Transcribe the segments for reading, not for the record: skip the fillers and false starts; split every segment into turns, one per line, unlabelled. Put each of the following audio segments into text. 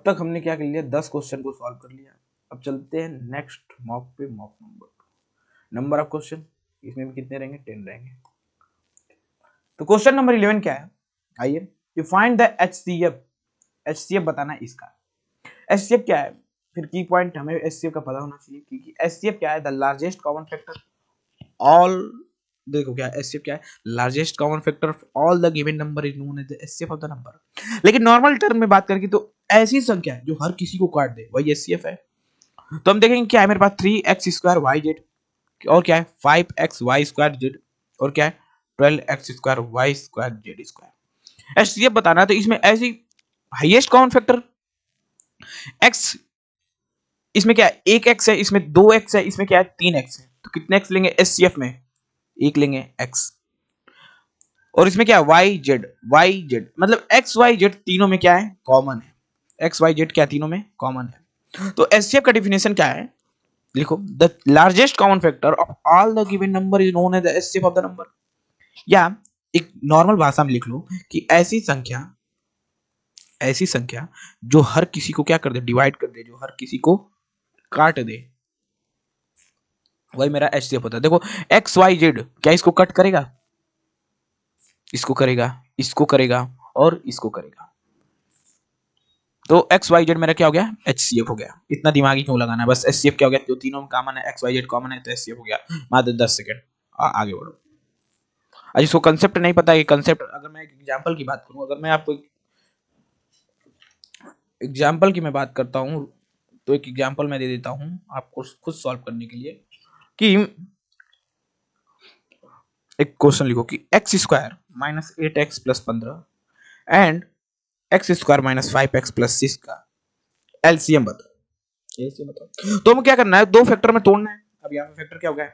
तक हमने क्या कर लिया, 10 क्वेश्चन को सॉल्व कर लिया। अब चलते हैं नेक्स्ट मॉक पे, मॉक नंबर ऑफ क्वेश्चन इसमें भी कितने रहेंगे, 10 रहेंगे। तो क्वेश्चन नंबर 11 क्या है, आइए, you find the HCF। HCF बताना है इसका। HCF क्या है, फिर की पॉइंट हमें HCF का पता होना चाहिए, क्योंकि HCF क्या है, the largest common factor all, देखो क्या है HCF क्या है, largest common factor of all the given number is known as the HCF of the number. लेकिन नॉर्मल टर्म में बात करके तो ऐसी संख्या जो हर किसी को काट दे वही HCF है। तो हम देखेंगे क्या है, मेरे पास 3x² YZ और क्या है 5xy² Z और क्या है 12x² y² Z²। HCF बताना है तो इसमें ऐसी हाईएस्ट कॉमन फैक्टर x, इसमें क्या है 1x है, इसमें 2x है, इसमें क्या है 3x है, तो कितने x लेंगे HCF में, एक लेंगे x। और इसमें क्या है YZ मतलब XYZ तीनों में क्या है कॉमन है, XYZ क्या तीनों में कॉमन है। तो HCF का डेफिनेशन क्या है, लिखो the largest common factor of all the given number is known as the HCF of the number. या एक नॉर्मल भाषा में लिख लो कि ऐसी संख्या जो हर किसी को क्या कर दे, डिवाइड कर दे, जो हर किसी को काट दे, वही मेरा HCF होता है। देखो XYZ क्या इसको कट करेगा, इसको करेगा, इसको करेगा और इसको करेगा, तो XYZ मेरा क्या हो गया HCF हो गया। इतना दिमागी क्यों लगाना है, बस HCF क्या हो गया, जो तीनों में कॉमन है XYZ कॉमन है तो HCF हो गया। मात्र 10 सेकंड आगे बढ़ो। आज इसको कंसेप्ट नहीं पता है, कंसेप्ट अगर मैं एक एग्जांपल की बात करूं, अगर मैं आपको एग्जांपल की मैं बात करता हूं तो एक एग्जांपल मैं दे देता हूं आपको खुद सॉल्व करने के लिए, कि एक क्वेश्चन लिखो कि x² - 8x + 15 and x² - 5x + 6 का एलसीएम बताओ। तो हमें क्या करना है, दो फैक्टर में तोड़ना है। अब यहाँ पे फैक्टर क्या हो गया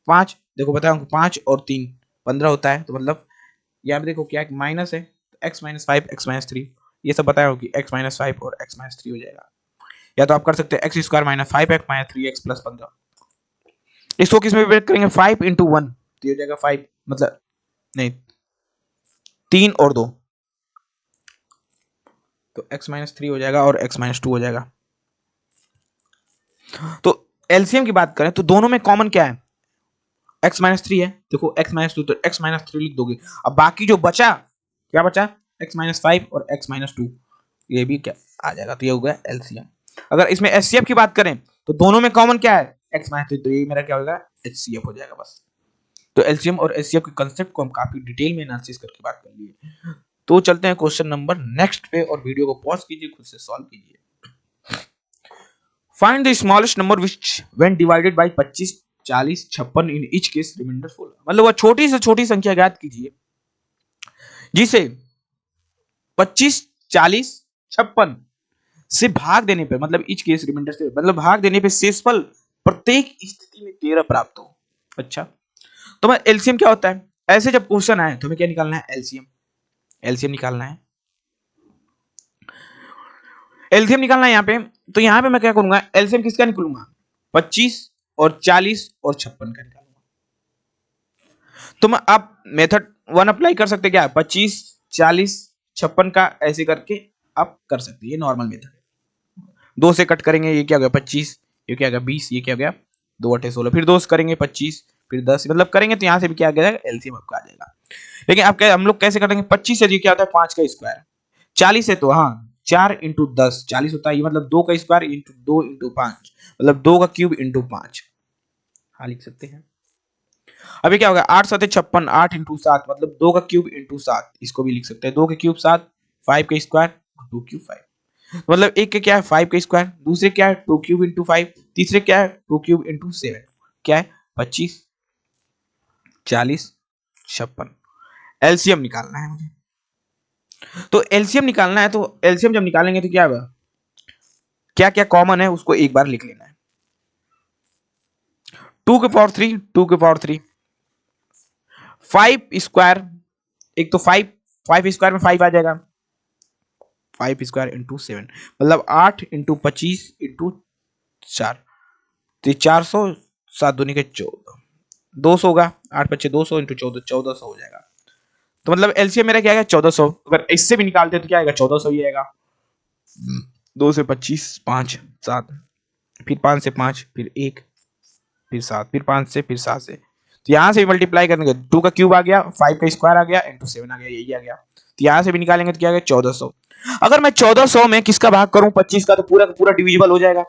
5, देखो बताओ 5 और 3 15 होता है, तो मतलब यहाँ पे देखो क्या माइनस है, तो x - 5 x - 3 ये सब बताया हो कि x - 5 और x - 3 हो जाएगा। या तो आप कर सकते हैं x² - 5x - 3x + 15। इसको किस में ब्रेक करेंगे 5 × 1 तो ये हो जाएगा 5, मतलब नहीं 3 और 2 तो x - 3 हो जाएगा और x - 2 हो जाएगा। तो एलसीएम की बात करें तो दोनों में कॉमन क्या है, x - 3 है, देखो x - 2 तो x - 3 लिख दोगे। अब बाकी जो बचा क्या बचा x - 5 और x - 2 ये भी क्या आ जाएगा, तो ये हो गया एलसीएम। अगर इसमें एचसीएफ की बात करें तो दोनों में कॉमन क्या है x - 3 तो ये मेरा क्या होगा एचसीएफ हो जाएगा बस। तो एलसीएम और एचसीएफ के कांसेप्ट को हम काफी डिटेल में एनालिसिस करके बात कर लिए। तो चलते हैं क्वेश्चन नंबर नेक्स्ट पे और वीडियो को पॉज कीजिए, खुद से सॉल्व कीजिए। Find the smallest number which when divided by 25 40 56 in each case reminder 16, मतलब वह छोटी से छोटी संख्या ज्ञात कीजिए जिसे 25 40 56 से भाग देने पे, मतलब ईच केस रिमाइंडर से मतलब भाग देने पे शेषफल प्रत्येक स्थिति में 13 प्राप्त हो। अच्छा, तो मैं एलसीएम क्या होता है, ऐसे जब क्वेश्चन आए तो हमें क्या निकालना है एलसीएम, एलसीएम निकालना है। एलसीएम निकालना है यहाँ पे, तो यहाँ पे मैं क्या करूंगा एलसीएम किसका निकालूंगा 25 और 40 और 56 का निकालूंगा। तो मैं आप मेथड 1 अप्लाई कर सकते क्या 25 40 56 का ऐसे करके आप कर सकते, ये नॉर्मल मेथड है। 2 से कट करेंगे ये क्या हो गया 25, ये क्या हो गया 20, ये क्या हो गया 2 8 16, फिर 2 से करेंगे 25 फिर 10, मतलब करेंगे तो यहाँ से भी क्या आ जाएगा एलसीएम आपका आ जाएगा। लेकिन आप हम लोग कैसे करेंगे 25 से ये क्या होता है 5 का स्क्वायर, 40 है तो हाँ 4 × 10 40 होता है, ये मतलब 2 का स्क्वायर इंटू 2 × 5 मतलब 2 का क्यूब इंटू 5, हाँ लिख सकते हैं। अभी क्या होगा 8 7 56 8 × 7 मतलब 2 का क्यूब इंटू 7, इसको भी लिख सकते हैं 2 के क्यूब 7 5 का स्क्वायर 2 क्यूब 5, मतलब एक के क्या है 5 का स्क्वायर, दूसरे क्या है 2 क्यूब इंटू 5, तीसरे क्या है 2 क्यूब इंटू 7, क्या है 25 40 56। एलसीएम निकालना है मुझे, तो एलसीएम निकालना है, तो एलसीएम जब निकालेंगे तो क्या होगा, क्या क्या कॉमन है उसको एक बार लिख लेना है। 2 के पावर 3 2 के पावर 3 5 स्क्वायर, एक तो 5 स्क्वायर में 5 आ जाएगा 5 स्क्वायर इंटू 7 मतलब 8 × 25 × 4 तो 400 7 दूनी के 14 200 होगा 8 25 200 × 14 1400 हो जाएगा। तो मतलब एलसीएम मेरा क्या आएगा 1400, अगर इससे भी निकालते तो क्या आएगा 1400 ही आएगा। 2 से 25, 5 7, फिर 5 से 5, फिर 1, फिर 7, फिर 5 से, फिर 7 से। तो यहाँ से भी मल्टीप्लाई करेंगे, 2 का क्यूब आ गया, 5 का स्क्वायर आ गया, इंटू 7 आ गया, यही आ गया। तो यहाँ से भी निकालेंगे तो क्या आ गया 1400। अगर मैं 1400 में किसका भाग करूं 25 का, तो पूरा का पूरा डिविजिबल हो जाएगा।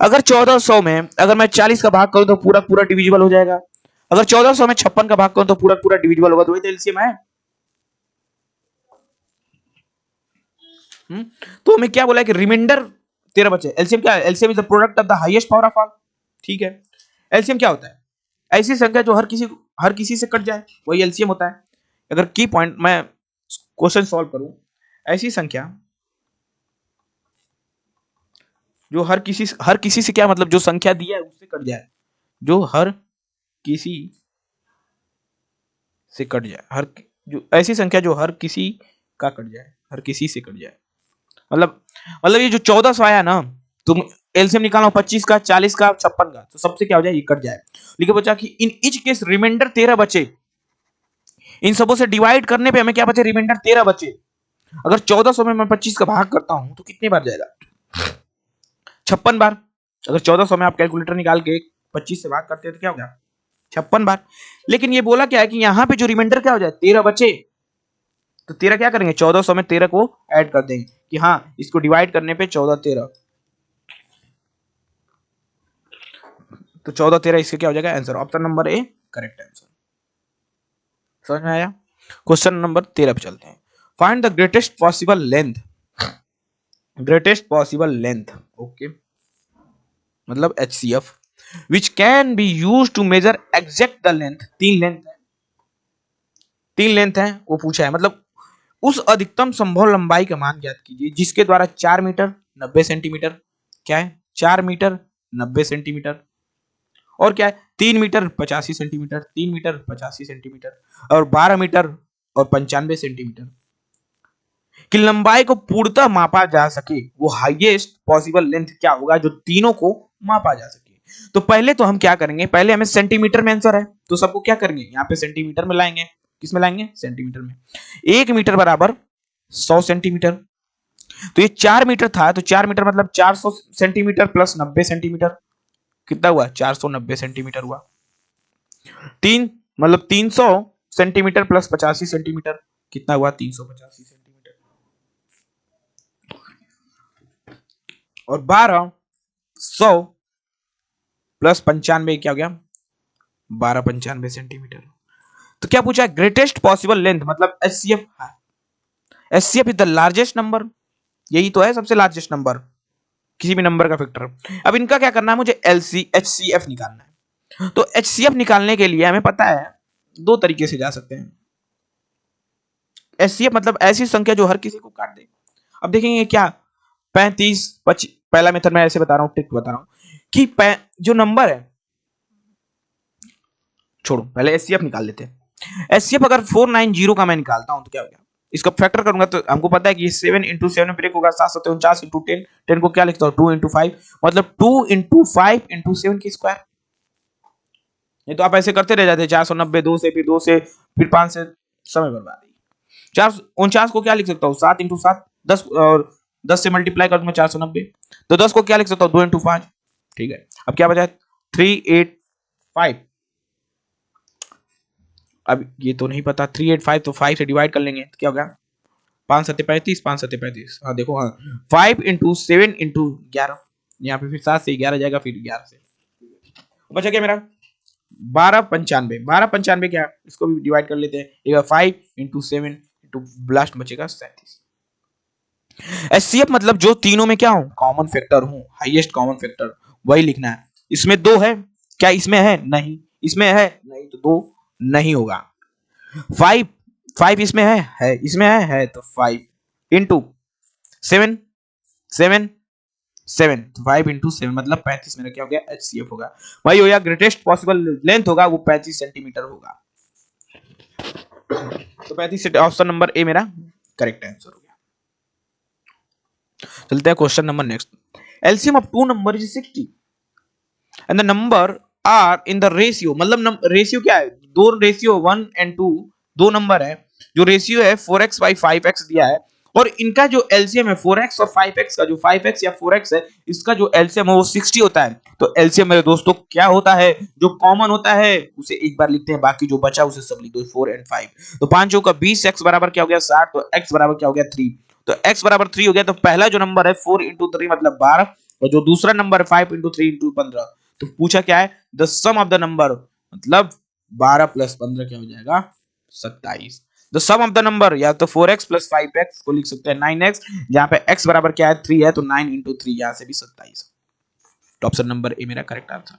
अगर 1400 में अगर मैं 40 का भाग करूं तो पूरा पूरा डिविजिबल हो जाएगा। अगर 1400 में 56 का भाग करूं तो पूरा पूरा डिविजिबल होगा। तो वही तो एलसीएम है। तो हमें क्या बोला है कि रिमाइंडर 13 बचे। एलसीएम क्या है? LCM is the product of the highest power of all. ठीक है, एलसीएम क्या होता है? ऐसी संख्या जो हर किसी से कट जाए, वही एलसीएम होता है। अगर की पॉइंट मैं क्वेश्चन सॉल्व करूं, ऐसी संख्या जो हर किसी से क्या मतलब, जो संख्या दी है उससे कट जाए, जो हर किसी से कट जाए, जो ऐसी संख्या जो हर किसी का कट जाए, हर किसी से कट जाए। मतलब ये जो 1400 आया ना, तुम एलसीएम निकालो 25 का, 40 का, 56 का, तो सबसे क्या हो जाए, ये कट जाए। लेकिन बचा कि इन इच केस रिमाइंडर 13 बचे। इन सबों से डिवाइड करने पे हमें क्या बचे, रिमाइंडर 13 बचे। अगर 1400 में मैं 25 का भाग करता हूं तो कितने बार जाएगा, 56 बार। अगर 1400 में आप कैलकुलेटर निकाल के 25 से भाग करते हैं तो क्या हो गया, 56 बार। लेकिन ये बोला क्या है कि यहाँ पे जो रिमाइंडर क्या हो जाए, 13 बचे। तो 13 क्या करेंगे, 1400 में 13 को ऐड कर देंगे कि हाँ इसको डिवाइड करने पे 14 13, तो 14 13 इसके क्या हो जाएगा answer. Option number A correct answer. समझ में आया? क्वेश्चन नंबर 13 पे चलते हैं। Find the greatest possible length. Greatest possible length, okay, मतलब HCF, which can be use to measure exact the length. तीन लेंथ है वो पूछा है। मतलब उस अधिकतम संभव लंबाई का मान ज्ञात कीजिए जिसके द्वारा 4 मीटर 90 सेंटीमीटर, क्या है 4 मीटर 90 सेंटीमीटर, और क्या है 3 मीटर 85 सेंटीमीटर, 3 मीटर 85 सेंटीमीटर और 12 मीटर और 95 सेंटीमीटर की लंबाई को पूर्णतः मापा जा सके। वो हाईएस्ट पॉसिबल लेंथ क्या होगा जो तीनों को मापा जा सके। तो पहले तो हम क्या करेंगे, पहले हमें सेंटीमीटर में आंसर है तो सबको क्या करेंगे, यहाँ पे सेंटीमीटर में लाएंगे। किस में लाएंगे, सेंटीमीटर में। 1 मीटर बराबर 100 सेंटीमीटर। तो ये 4 मीटर था, तो 4 मीटर मतलब 400 सेंटीमीटर प्लस 90 सेंटीमीटर, कितना हुआ 490 सेंटीमीटर हुआ। 3 मतलब 300 सेंटीमीटर प्लस 85 सेंटीमीटर, कितना हुआ 385 सेंटीमीटर। और 1200 प्लस 95 क्या हो गया, 1295 सेंटीमीटर। तो क्या पूछा है, ग्रेटेस्ट पॉसिबल लेंथ मतलब HCF. HCF is the largest number, यही तो है सबसे लार्जेस्ट नंबर, किसी भी नंबर का फैक्टर। अब इनका क्या करना है, मुझे एचसीएफ निकालना है। तो एचसीएफ निकालने के लिए हमें पता है दो तरीके से जा सकते हैं। एचसीएफ मतलब ऐसी संख्या जो हर किसी को काट दे। अब देखेंगे क्या 35 25, पहला मेथड मैं ऐसे बता रहा हूँ, ट्रिक बता रहा हूँ कि जो नंबर है, छोड़ो पहले एचसीएफ निकाल लेते हैं। एचसीएफ अगर 490 का मैं निकालता हूं तो क्या हो गया, इसका फैक्टर करूंगा तो हमको पता है कि 7 इंटू 7 ब्रेक होगा, 7 इंटू 10, 10 को क्या लिखता हूं 2 इंटू 5, मतलब 2 इंटू 5 इंटू 7 की स्क्वायर। ये तो आप ऐसे करते रह जाते 490, 2 से फिर 2 से फिर 5 से, समय बर्बाद। 449 को क्या लिख सकता हूँ 7 इंटू 7, 10, और 10 से मल्टीप्लाई कर दूंगा 490, तो 10 को क्या लिख सकता हूँ 2 इंटू 5। ठीक है, अब क्या बचा 385। अब ये तो नहीं पता 385, तो 5 से डिवाइड कर लेंगे तो क्या होगा 5 7 35, 5 7 35। हाँ देखो, हाँ 5 इंटू 7 इंटू 11, यहाँ पे फिर 7 से 11 जाएगा, फिर 11 से बचा क्या मेरा 1295। 1295 क्या, इसको भी डिवाइड कर लेते हैं, 5 इंटू 7 इंटू लास्ट बचेगा 37। एचसीएफ मतलब जो तीनों में क्या हूं, कॉमन फैक्टर हूं, हाईएस्ट कॉमन फैक्टर, वही लिखना है। इसमें 2 है, क्या इसमें है, नहीं, इसमें है नहीं, तो 2 नहीं होगा। 5 5 इसमें है इसमें है तो 5 इंटू 7 7 7, 5 इंटू 7 मतलब 35 मेरा क्या हो गया एचसीएफ होगा। वही हो गया ग्रेटेस्ट पॉसिबल लेंथ होगा वो 35 सेंटीमीटर होगा। तो 35 ऑप्शन नंबर ए मेरा करेक्ट आंसर हो गया। चलते हैं question number next. LCM of two number is 60 and the number are in the ratio, मतलब रेशियो क्या है, दो रेशियो 1 और 2, दो नंबर है, जो रेशियो है 4x by 5x दिया है, और इनका जो एलसीएम है 4x और 5x का, जो 5x या 4x है इसका जो एलसीएम है वो 60 होता है। तो एलसीएम मेरे दोस्तों क्या होता है, जो कॉमन होता है उसे एक बार लिखते हैं, बाकी जो बचा उसे सब लिख दो 4 और 5। तो 5 का 20, x बराबर क्या हो गया 60, तो x बराबर क्या हो गया 3। तो x बराबर 3 हो गया। तो पहला जो नंबर है 4 इंटू 3 मतलब 12, और जो दूसरा नंबर है 5 इंटू 3 इंटू 15। तो पूछा क्या है, the sum of the number, मतलब 12 प्लस 15 क्या हो जाएगा 27। The sum of the number, या तो 4x प्लस 5x को लिख सकते हैं 9x, जहां पे x बराबर क्या है 3 है, तो 9 इंटू 3 यहां से भी 27। तो ऑप्शन नंबर ए मेरा करेक्ट आंसर।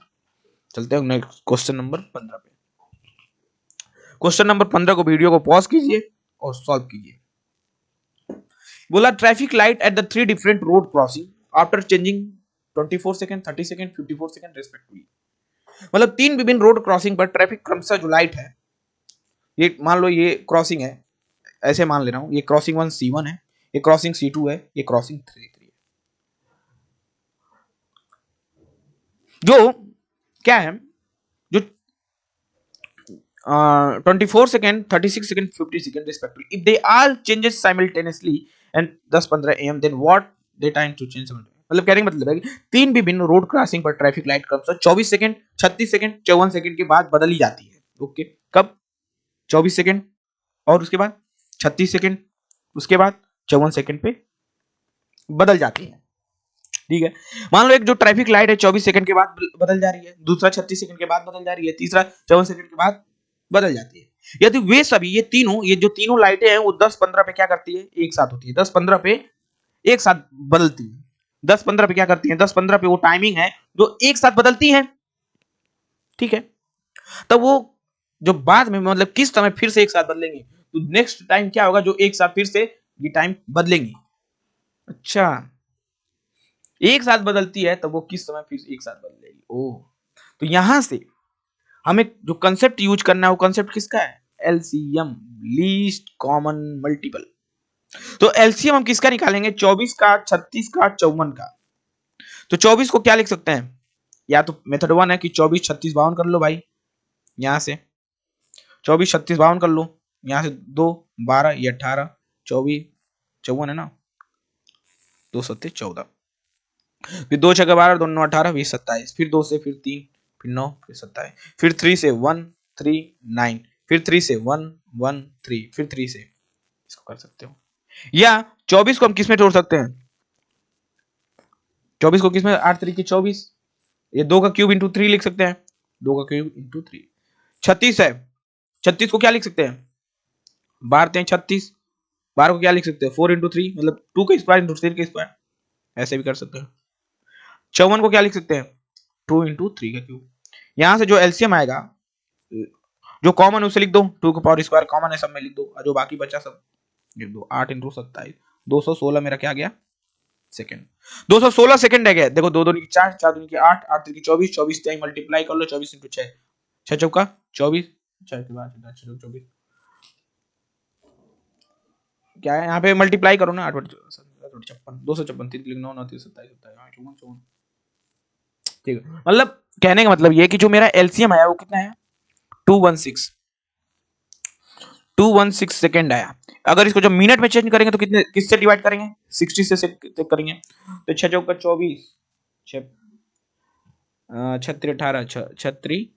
चलते हैं नेक्स्ट क्वेश्चन नंबर 15 पे। क्वेश्चन नंबर 15 को वीडियो को पॉज कीजिए और सॉल्व कीजिए। बोला traffic light at the 3 different road crossing after changing 24 second, 30 second, 54 second respectively. मतलब 3 विभिन्न रोड क्रॉसिंग पर ट्रैफिक क्रमशः जो लाइट है, ये मान लो ये क्रॉसिंग है, ऐसे मान ले रहा हूं, ये क्रॉसिंग 1 C1 है, ये क्रॉसिंग C2 है, ये क्रॉसिंग 3 है। जो क्या है, जो 24 second, 36 second, 50 second respectively, if they all changes simultaneously and 10-15 AM, then what they time to change. मतलब कहने का मतलब है कि 3 विभिन्न रोड क्रॉसिंग पर ट्रैफिक लाइट क्रमशः 24 सेकंड, 36 सेकंड, 54 सेकंड के बाद बदली जाती है। ओके, कब 24 सेकंड और उसके बाद 36 सेकंड, उसके बाद 54 सेकंड पे बदल जाती है। ठीक है, मान लो एक जो ट्रैफिक लाइट है 24 सेकंड के बाद बदल जा रही है, दूसरा 36 सेकंड के बाद बदल जा रही है, तीसरा 54 सेकंड के बाद बदल जाती है। यदि वे सभी ये जो तीनों लाइटें हैं वो 10-15 पे क्या करती है, एक साथ होती है, 10-15 पे एक साथ बदलती है। 10-15 पे क्या करती है, 10-15 पे वो टाइमिंग है जो एक साथ बदलती है। ठीक है, तब वो जो बाद में मतलब किस समय फिर से एक साथ बदलेंगे, तो नेक्स्ट टाइम क्या होगा, जो एक साथ फिर से ये टाइम बदलेंगे। अच्छा, एक साथ बदलती है तब वो किस समय फिर एक साथ बदलेगी। ओह, तो यहां से हमें जो कंसेप्ट यूज करना है वो कंसेप्ट किसका है, एलसीएम, लीस्ट कॉमन मल्टीपल। तो एलसीएम हम किसका निकालेंगे, 24 का, 36 का, 54 का। तो 24 को क्या लिख सकते हैं, या तो मेथड 1 है कि 24, 36, 52 कर लो भाई, यहां से 24, 36, 52 कर लो, यहां से 2, 12, ये 18, 24, 54 है ना, 2 7 14, फिर 2 6 12, 2 9 18, 20 27, फिर 2 से फिर 3, फिर 9, फिर 27, फिर 3 से 1 3 9, फिर 3 से 1 1 3, फिर 3 से, इसको कर सकते हो। या 24 को हम किस में जोड़ सकते हैं, 24 को किस में, 8 3 की 24, ये 2 का क्यूब इंटू 3 लिख सकते हैं, 2 का क्यूब इंटू 3। 36 है, 36 को क्या लिख सकते हैं, 12 36, 12 को क्या लिख सकते हैं 4 इंटू 3, मतलब 2 का स्क्वायर इंटू 3 का स्क्वायर, ऐसे भी कर सकते हैं। 54 को क्या लिख सकते हैं, 2 इंटू 3 का क्यूब। यहां से जो एलसीएम आएगा, जो कॉमन उसे लिख दो, 2 का पावर स्क्वायर कॉमन है सब में लिख दो, और जो बाकी बचा सब लिख दो। 8 इंटू 27, 216 मेरा क्या गया सेकंड, 216 सेकंड है गया। देखो 2 2 की 4, 4 2 की 8, 8 3 की 24, 24 टाइम मल्टीप्लाई कर लो, 24 इंटू 6, 6 चौका 24, 6 के बाद 24, क्या है यहाँ पे मल्टीप्लाई करो ना, 8 56, 256, 3 9 9 3 27 57, ठीक है। मतलब कहने का मतलब ये कि जो मेरा एलसीएम आया वो कितना है, 216 सेकंड आया। अगर इसको जब मिनट में चेंज करेंगे तो कितने, किससे डिवाइड करेंगे, 60 से चेक करेंगे। तो 6 चौका 24, 6 36 18, 36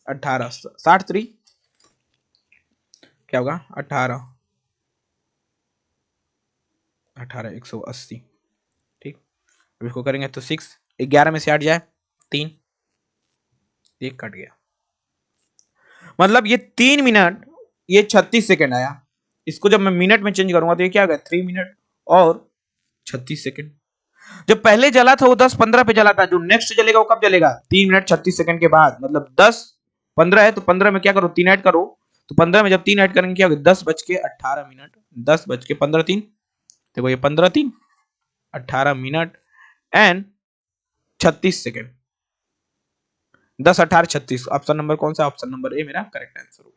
18, 60 3 क्या होगा 18 18 180। ठीक, अब इसको करेंगे तो 6, 11 में से 8 जाए 3, 1 कट गया। मतलब ये 3 मिनट, ये 36 सेकंड आया। इसको जब मैं मिनट में चेंज करूंगा तो ये क्या होगा 3 मिनट और 36 सेकंड। जब पहले जला था वो 10-15 पे जला था, जो नेक्स्ट जलेगा वो कब जलेगा, 3 मिनट 36 सेकंड के बाद। मतलब 10-15 है तो 15 में क्या करो 3 ऐड करो, तो 15 में जब 3 ऐड करेंगे क्या होगा 10:18 मिनट, 10:15 3, देखो ये 15 3 18 minute and 36 second, 10 18 36। Option number कौन सा, ऑप्शन नंबर ए मेरा करेक्ट आंसर होगा।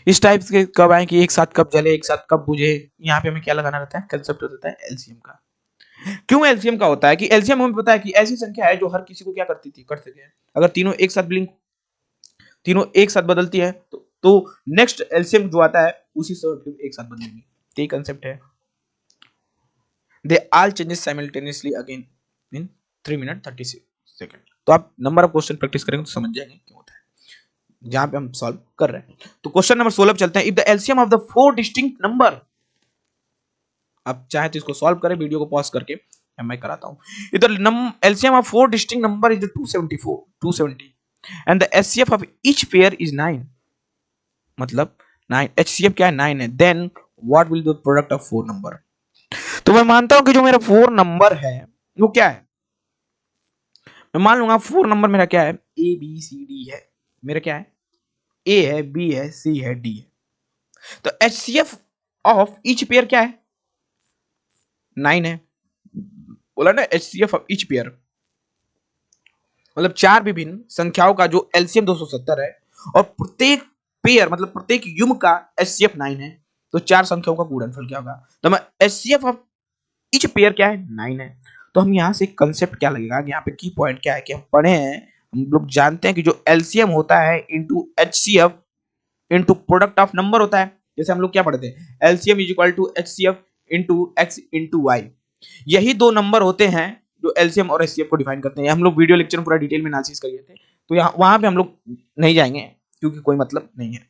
इस टाइप के कब आए कि एक साथ कब जले एक साथ कब बुझे, यहाँ पे हमें क्या लगाना रहता है, कंसेप्ट होता है एलसीएम का। क्यों एलसीएम का होता है कि एलसीएम हमें पता है कि ऐसी संख्या है जो हर किसी को क्या करती थी, कर सके। अगर तीनों एक साथ ब्लिंक, तीनों एक साथ बदलती है तो नेक्स्ट एलसीएम जो आता है उसी समय फिर एक साथ बदलेंगे। यही कंसेप्ट है। दे all changes simultaneously again in 3 minute 30 second. तो आप नंबर ऑफ क्वेश्चन प्रैक्टिस करेंगे तो समझ जाएंगे क्यों होता है जहां पे हम सॉल्व कर रहे हैं। तो क्वेश्चन नंबर 16 पे चलते हैं। If the LCM of the 4 distinct number, आप चाहे तो इसको सॉल्व करें वीडियो को पॉज करके, मैं कराता हूं। If the LCM of 4 distinct number is 270 and the HCF of each pair is 9, मतलब 9, एचसीएफ क्या है 9 है, then what will the product of 4 number. तो मैं मानता हूं कि जो मेरा 4 नंबर है वो क्या है, मैं मान लूंगा 4 नंबर मेरा क्या है, ए बी सी डी है। मेरा क्या है, ए है, बी है, सी है, डी है। तो एचसीएफ ऑफ ईच पेयर क्या है, 9 है। बोला ना एचसीएफ ऑफ ईच पेयर, मतलब 4 विभिन्न संख्याओं का जो एलसीएम 270 है और प्रत्येक पेयर मतलब प्रत्येक युग्म का एचसीएफ 9 है, तो 4 संख्याओं का गुणनफल क्या होगा। तो मैं एचसीएफ ऑफ ईच पेयर क्या है 9 है। तो हम यहाँ से कंसेप्ट क्या लगेगा, यहाँ पे की पॉइंट क्या है कि हम पढ़े हैं, हम लोग जानते हैं कि जो एलसीएम होता है into HCF into product of number होता है। जैसे हम लोग क्या पढ़ते हैं, LCM is equal to HCF into X into Y. यही दो नंबर होते हैं जो एलसीएम और एचसीएफ को डिफाइन करते हैं। हम लोग वीडियो लेक्चर में पूरा डिटेल में एनालिसिस करिए थे, तो यहाँ वहां पे हम लोग नहीं जाएंगे क्योंकि कोई मतलब नहीं है,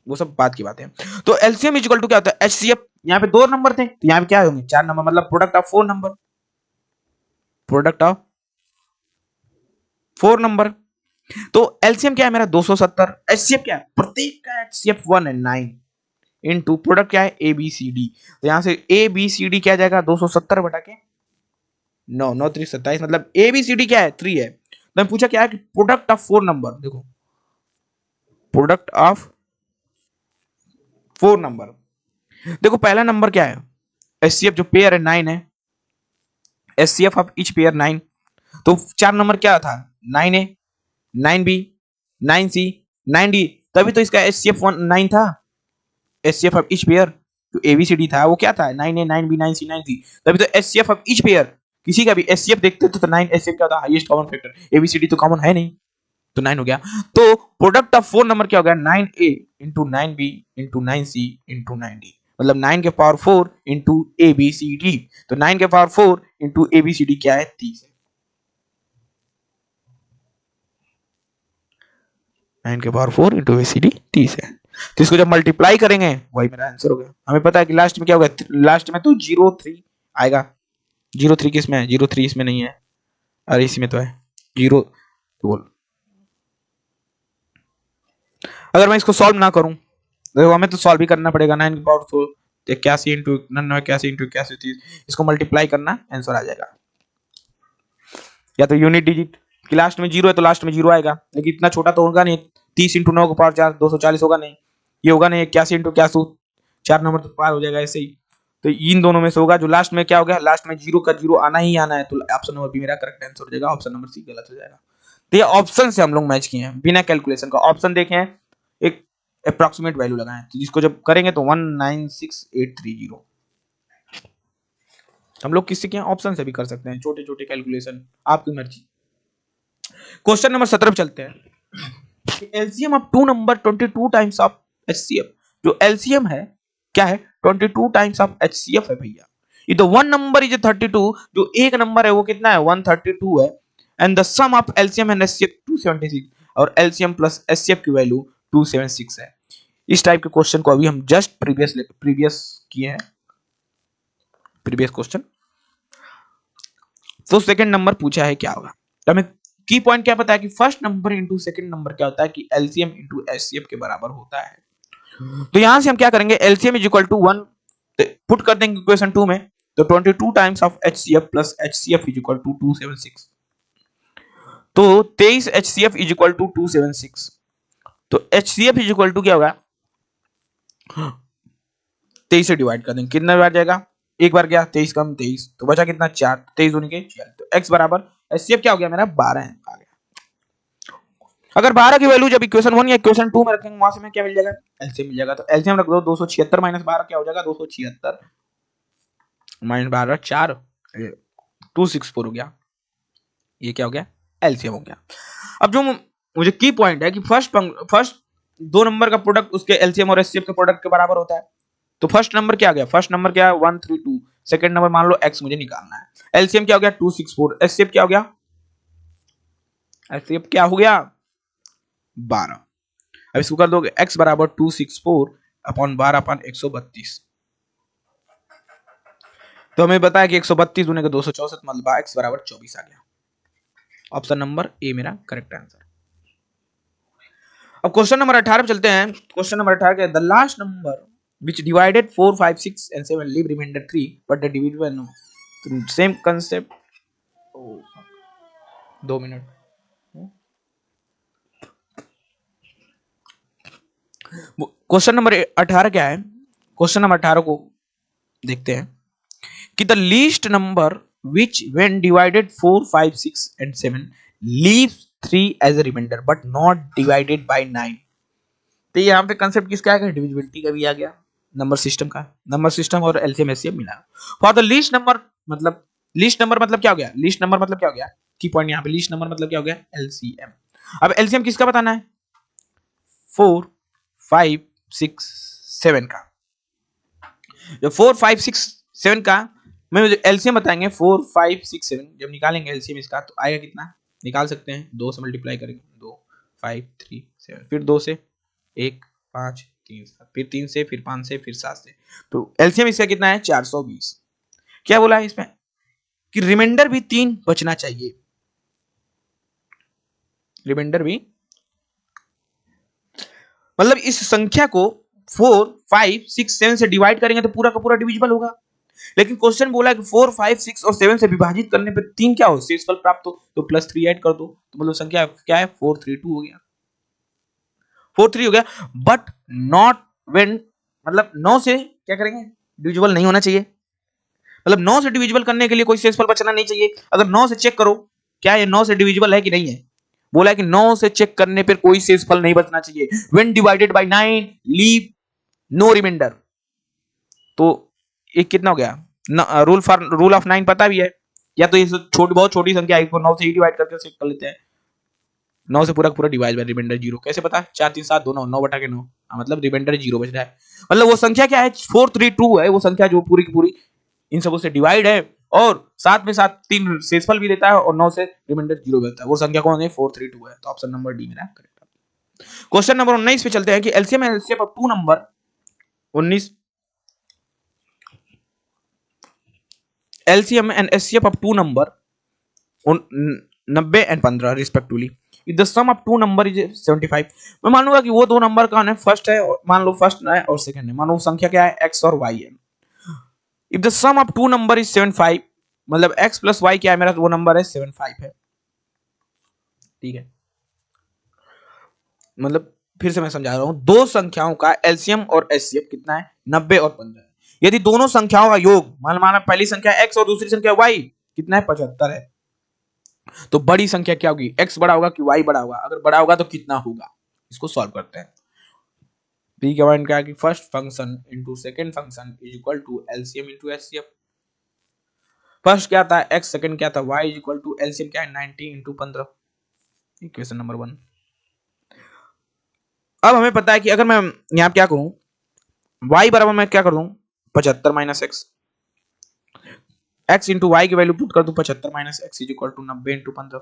वो सब बात की बात है। तो एलसीएम इज इक्वल टू क्या होता है, एचसीएफ। यहाँ पे 2 नंबर थे तो यहाँ पे क्या होंगे 4 नंबर, मतलब product of 4 number, product of 4 number. तो एलसीएम क्या है मेरा 270, एचसीएफ क्या है, प्रत्येक का एचसीएफ 1 है 9 इनटू प्रोडक्ट क्या है ए बी सी डी। तो यहां से ए बी सी डी क्या जाएगा 270 बटा के 9, 9 3 27, मतलब ए बी सी डी क्या है 3 है। तो पूछा क्या है कि प्रोडक्ट ऑफ 4 नंबर, देखो प्रोडक्ट ऑफ 4 नंबर। देखो पहला नंबर क्या है, एचसीएफ जो पेयर है 9 है, एचसीएफ ऑफ ईच पेयर 9। तो 4 नंबर क्या था 9A 9B 9C 9D, तभी तो इसका एचसीएफ 9 था। एचसीएफ ऑफ ईच पेयर जो एबीसीडी था वो क्या था 9A 9B 9C 9D, तभी तो एचसीएफ ऑफ ईच पेयर किसी का भी एचसीएफ देखते तो 9 एचसीएफ क्या होता है हाईएस्ट कॉमन फैक्टर, एबीसीडी तो कॉमन है नहीं, तो 9 हो गया। तो प्रोडक्ट ऑफ 4 नंबर क्या हो गया 9A into 9B into 9C into 9D, मतलब 9 के पावर 4 इंटू ABCD। तो 9 के पावर 4 इंटू ABCD क्या है 30 है। 9 के पावर 4 इंटू ABCD 30 है। तो इसको जब मल्टीप्लाई करेंगे वही मेरा आंसर हो गया। हमें पता है कि लास्ट में क्या होगा, लास्ट में तो 03 आएगा। 03 किसमें है, 03 इसमें नहीं है, अरे इसमें तो है 0। तो बोल अगर मैं इसको सॉल्व ना करूं, देखो हमें तो सॉल्व ही करना पड़ेगा। 9 की पावर 4 81 इंटू 81 इंटू 81 30, इसको मल्टीप्लाई करना आंसर आ जाएगा। या तो यूनिट डिजिट कि लास्ट में 0 है तो लास्ट में 0 आएगा, लेकिन इतना छोटा तो होगा नहीं। 30 इंटू 9 की पावर 4 240 होगा नहीं, ये होगा नहीं। 81 इंटू 81 4 नंबर तो पार हो जाएगा ऐसे ही। तो इन दोनों में से होगा जो लास्ट में क्या हो गया, लास्ट में 0 का 0 आना ही आना है, तो ऑप्शन नंबर बी मेरा करेक्ट आंसर हो जाएगा, ऑप्शन नंबर सी गलत हो जाएगा। तो ये ऑप्शन से हम लोग मैच किए हैं बिना कैलकुलेशन का। ऑप्शन देखे हैं, एक अप्रॉक्सीमेट वैल्यू लगाए, तो जिसको जब करेंगे तो 196830। हम लोग किससे किए ऑप्शन से भी कर सकते हैं, छोटे छोटे कैलकुलेशन आपकी मर्जी। क्वेश्चन नंबर 17 पे चलते हैं। LCM of 2 number 22 times of HCF, जो एलसीएम है क्या है 22 टाइम्स ऑफ एचसीएफ है भैया। ये तो 1 नंबर इज 32, जो एक नंबर है वो कितना है 132 है, and the sum of LCM and HCF 276, और एलसीएम प्लस एचसीएफ की वैल्यू 276 है। इस टाइप के क्वेश्चन को अभी हम जस्ट प्रीवियस किए हैं, प्रीवियस क्वेश्चन। तो सेकंड नंबर पूछा है क्या होगा, तो हमें की पॉइंट क्या पता है कि first number into second number क्या होता है कि एलसीएम इंटू एचसीएफ के बराबर होता है। तो यहां से हम क्या करेंगे, LCM is equal to 1 put कर देंगे इक्वेशन 2 में, तो 22 times of HCF plus HCF is equal to 276। तो 23 एचसीएफ इज इक्वल टू 276। तो एचसीएफ इज इक्वल टू क्या होगा 23 से डिवाइड कर देंगे, कितना बार जाएगा एक बार गया 23 कम 23, तो बचा कितना 4, 23 दूनी के 46। तो x बराबर एचसीएफ क्या हो गया मेरा 12 है आ गया। अगर 12 की वैल्यू जब इक्वेशन 1 या इक्वेशन 2 में रखेंगे वहां से हमें क्या मिल जाएगा एलसीएम मिल जाएगा। तो एलसीएम रख दो 276 माइनस 12 क्या हो जाएगा 276 माइनस 12 4 264 हो गया, ये क्या हो गया एलसीएम हो गया। अब जो मुझे की पॉइंट है कि फर्स्ट 2 नंबर का प्रोडक्ट उसके एलसीएम और एचसीएफ के प्रोडक्ट के बराबर होता है, तो फर्स्ट नंबर क्या आ गया, फर्स्ट नंबर क्या है 132, सेकंड नंबर मान लो x मुझे निकालना है, एलसीएम क्या हो गया 264, एचसीएफ क्या हो गया, एचसीएफ क्या हो गया 12। अब इसको कर दोगे x बराबर 264 अपॉन 12 अपॉन 132, तो हमें बताया कि 132 गुने 264 मतलब x बराबर 24 आ गया। ऑप्शन नंबर ए मेरा करेक्ट आंसर। अब क्वेश्चन नंबर 18 पे चलते हैं। क्वेश्चन नंबर 18 के the last number which divided 4 5 6 and 7 leave remainder 3 but the division no, same concept। 2 minute. Question number 18 क्या है, क्वेश्चन नंबर 18 को देखते हैं कि the least number which when divided 4 5 6 and 7 leaves 3 as a remainder but not divided by 9। तो यहाँ पे concept किसका आ गया, डिविजिबिलिटी का भी आ गया, नंबर सिस्टम का, नंबर सिस्टम और एलसीएम एचसीएफ मिला। फॉर द लीस्ट नंबर मतलब, लीस्ट नंबर मतलब क्या हो गया, लीस्ट नंबर मतलब क्या हो गया, की पॉइंट यहाँ पे लीस्ट नंबर मतलब क्या हो गया एलसीएम। अब एलसीएम किसका बताना है 4 5 6 7 का, जो 4 5 6 7 का मैं एलसीएम बताएंगे 4 5 6 7, जब निकालेंगे एलसीएम इसका तो आएगा कितना, निकाल सकते हैं 2 से मल्टीप्लाई करेंगे 2 5 3 7, फिर 2 से 1 5 3 7, फिर 3 से, फिर 5 से, फिर 7 से, तो एलसीएम इसका कितना है 420। क्या बोला है इसमें कि रिमाइंडर भी 3 बचना चाहिए, रिमाइंडर भी मतलब इस संख्या को 4 5 6 7 से डिवाइड करेंगे तो पूरा का पूरा डिविजिबल होगा, लेकिन क्वेश्चन बोला कि 4 5 6 और 7 से विभाजित करने पे 3 क्या हो शेषफल प्राप्त हो, तो +3 ऐड कर दो, तो मतलब संख्या क्या है 432 हो गया, 43 हो गया। बट नॉट व्हेन मतलब 9 से क्या करेंगे डिविजिबल नहीं होना चाहिए, मतलब 9 से डिविजिबल करने के लिए कोई शेषफल बचना नहीं चाहिए। अगर 9 से चेक करो क्या ये 9 से डिविजिबल है कि नहीं है, बोला है कि 9 से चेक करने पर कोई शेषफल नहीं बचना चाहिए। When divided by 9 leave no reminder, तो ये कितना हो गया, रूल ऑफ 9 पता भी है, या तो ये बहुत छोटी संख्या है, इसको 9 से ही डिवाइड करके चेक कर लेते हैं, 9 से पूरा पूरा डिवाइड बाय रिमाइंडर 0, कैसे पता 4 3 7 2 9 9 बटा के 9, मतलब रिमाइंडर 0 बच रहा है, मतलब वो संख्या क्या है 432 है, वो संख्या जो पूरी की पूरी इन सबों से डिवाइड है और साथ में साथ 3 शेषफल भी देता है और 9 से रिमाइंडर 0 देता है, वो संख्या कौन है 432 है, तो ऑप्शन नंबर डी मेरा करेक्ट। क्वेश्चन नंबर 19 पे चलते हैं कि LCM and HCF of 2 number 19, LCM and HCF of 2 number 90 and 15 respectively, if the sum of two number is 75, मैं मानूंगा कि वो दो नंबर कौन है फर्स्ट है, मान लो फर्स्ट है और सेकंड है, मान लो संख्या क्या है x और y है। if the sum of two number is 75 मतलब x plus y क्या है मेरा, तो वो नंबर है 75 है, ठीक है, मतलब फिर से मैं समझा रहा हूं, दो संख्याओं का एलसीएम और एचसीएफ कितना है 90 और 15 है। यदि दोनों संख्याओं का योग माना पहली संख्या x और दूसरी संख्या y कितना है 75 है, तो बड़ी संख्या क्या होगी x बड़ा होगा कि y बड़ा होगा, अगर बड़ा होगा तो कितना होगा, इसको सॉल्व करते हैं। p का मान क्या है कि first function into second function is equal to LCM into HCF, first क्या था x, सेकंड क्या था y is equal to LCM क्या है 90 इनटू 15, इक्वेशन नंबर 1। अब हमें पता है कि अगर मैं यहां क्या करूं y बराबर मैं क्या कर दूं 75 minus x, x into Y की वैल्यू पुट कर दूं 75 minus X is equal to 90 into 15,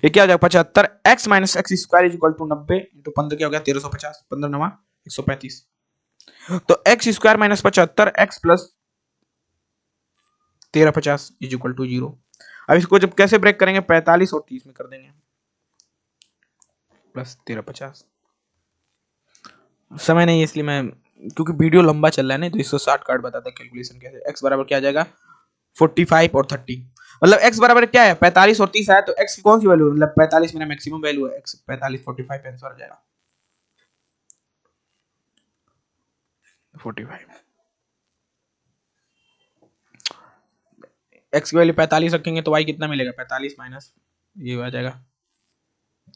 ये क्या हो जाएगा 75 x minus X square is equal to 90 into 15 क्या हो गया 1350, 15 9 135, तो x square minus 75 x plus 1350 is equal to 0। अब इसको जब कैसे ब्रेक करेंगे 45 और 30 में कर देंगे प्लस 1350, समय नहीं है इसलिए मैं, क्योंकि वीडियो लंबा चल रहा है ना तो इसको शॉर्टकट बताते हैं कैलकुलेशन कैसे। x बराबर क्या आ जाएगा 45 और 30, मतलब x बराबर क्या है 45 और 30 आया, तो x की कौन सी वैल्यू, मतलब 45 मेरा मैक्सिमम वैल्यू है, x 45 45 आंसर आ जाएगा 45, x की वैल्यू 45 रखेंगे तो y कितना मिलेगा 45 माइनस ये आ जाएगा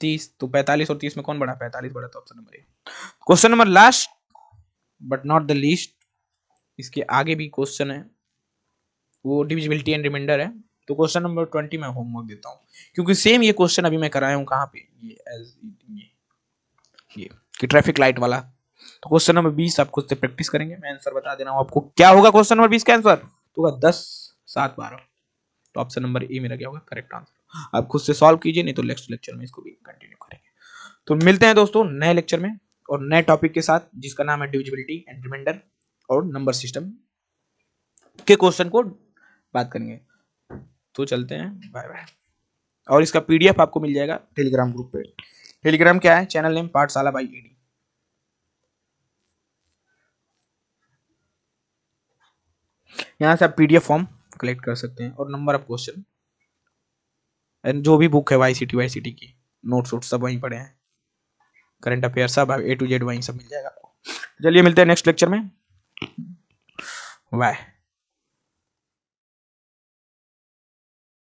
30, तो 45 और 30 में कौन बड़ा 45 बड़ा, तो option number A. Question number last but not the least, इसके आगे भी क्वेश्चन है वो डिविजिबिलिटी एंड रिमाइंडर है, तो क्वेश्चन नंबर 20 में होमवर्क देता हूँ, क्योंकि सेम ये क्वेश्चन अभी मैं कराया हूँ कहाँ पे ये कि ट्रैफिक लाइट वाला, तो क्वेश्चन नंबर 20 आप खुद से प्रैक्टिस करेंगे, मैं आंसर बता दे रहा हूं आपको। क्या होगा क्वेश्चन नंबर 20 का आंसर? तो होगा 10, 7, 12। तो ऑप्शन नंबर ए मेरा क्या होगा करेक्ट आंसर। आप खुद से सॉल्व कीजिए, नहीं तो नेक्स्ट लेक्चर में इसको भी कंटिन्यू करेंगे। तो मिलते हैं दोस्तों नए लेक्चर में और नए टॉपिक के साथ, जिसका नाम है डिविजिबिलिटी एंड रिमाइंडर और नंबर सिस्टम के क्वेश्चन को बात करेंगे। तो चलते हैं, बाय बाय। और इसका पीडीएफ आपको मिल जाएगा टेलीग्राम ग्रुप पे। टेलीग्राम क्या है? चैनल नेम पाठशाला बाई एडी। यहाँ से आप पीडीएफ फॉर्म कलेक्ट कर सकते हैं और नंबर ऑफ क्वेश्चन एंड जो भी बुक है वाईसीटी की नोट्स वोट्स सब वहीं पड़े हैं, करंट अफेयर सब A to Z वहीं सब मिल जाएगा आपको। चलिए मिलते हैं नेक्स्ट लेक्चर में, बाय।